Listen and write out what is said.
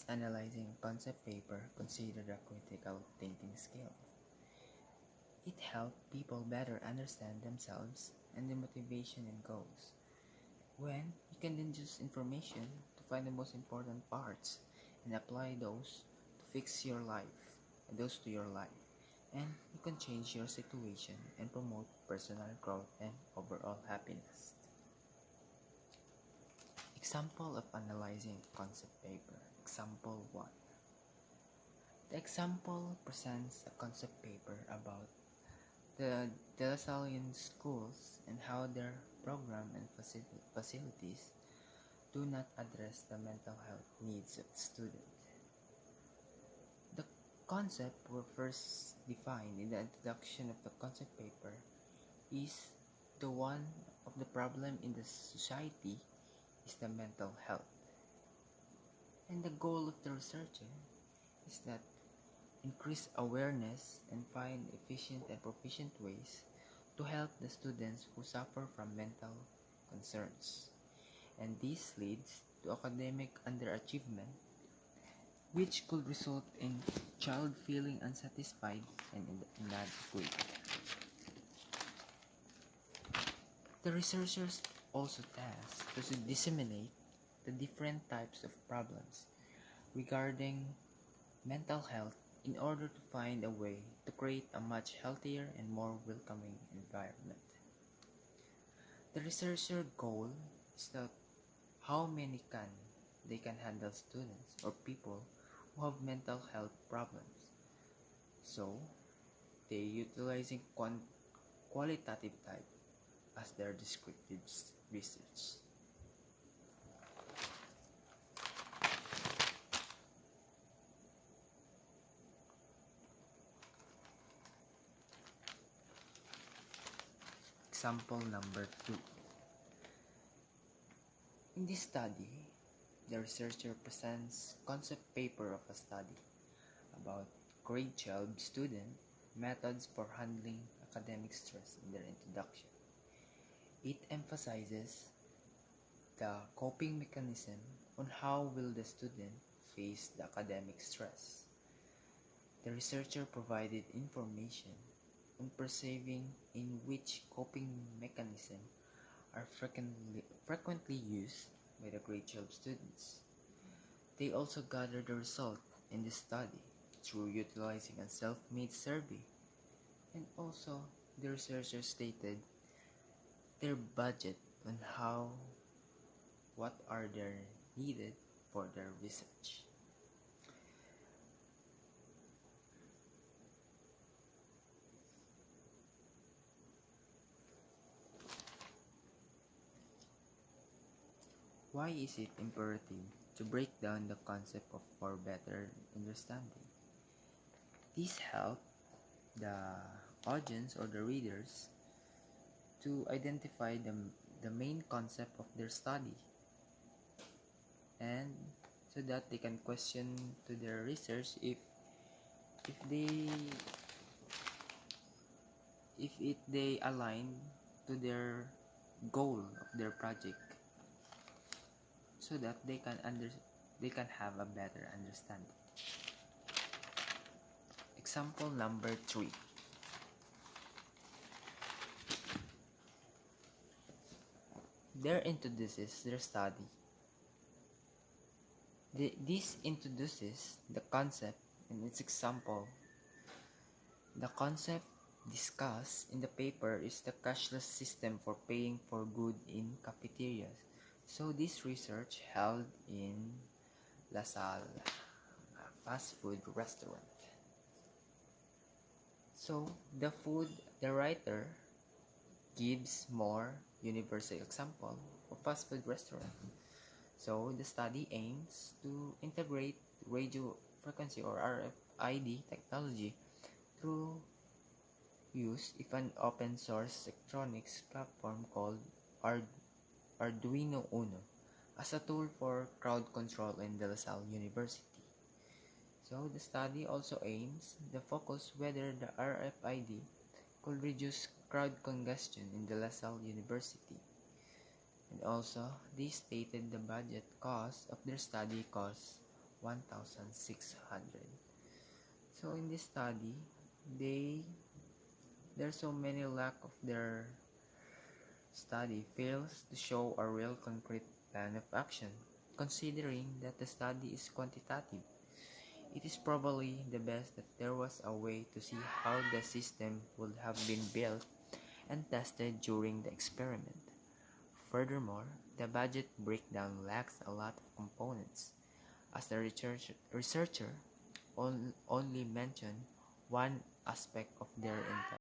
is analyzing a concept paper considered a critical thinking skill. It helps people better understand themselves and their motivation and goals. When you can then use information to find the most important parts and apply those to fix your life, those to your life, and you can change your situation and promote personal growth and overall happiness. Example of analyzing concept paper. Example 1. The example presents a concept paper about the De La Salle schools and how their program and facilities do not address the mental health needs of the student. The concept were first defined in the introduction of the concept paper is the one of the problem in the society is the mental health. And the goal of the researcher is that increase awareness and find efficient and proficient ways to help the students who suffer from mental concerns. And this leads to academic underachievement, which could result in child feeling unsatisfied and inadequate. The researchers also tasked to disseminate the different types of problems regarding mental health in order to find a way to create a much healthier and more welcoming environment. The researcher goal is that how many they can handle students or people who have mental health problems. So, they utilizing qualitative type as their descriptive research. Example number 2. In this study, the researcher presents concept paper of a study about grade 12 student methods for handling academic stress in their introduction. It emphasizes the coping mechanism on how will the student face the academic stress. The researcher provided information on perceiving in which coping mechanism are frequently used by the grade 12 students. They also gathered the result in this study through utilizing a self-made survey, and also the researchers stated their budget on what are their needed for their research. Why is it imperative to break down the concept for better understanding? This helps the audience or the readers to identify the main concept of their study, and so that they can question to their research if they align to their goal of their project, so that they can have a better understanding. Example number 3. There introduces their study. This introduces the concept in its example. The concept discussed in the paper is the cashless system for paying for good in cafeterias. So this research held in La Salle, a fast food restaurant. So the writer gives more universal example of fast food restaurant. So the study aims to integrate radio frequency or RFID technology through use of an open source electronics platform called Arduino Uno as a tool for crowd control in De La Salle University. So the study also aims to focus whether the RFID could reduce crowd congestion in De La Salle University. And also, they stated the budget cost of their study costs 1,600. So in this study, there's so many lack of their study fails to show a real concrete plan of action. Considering that the study is quantitative, it is probably the best that there was a way to see how the system would have been built and tested during the experiment. Furthermore, the budget breakdown lacks a lot of components, as the researcher only mentioned one aspect of their entire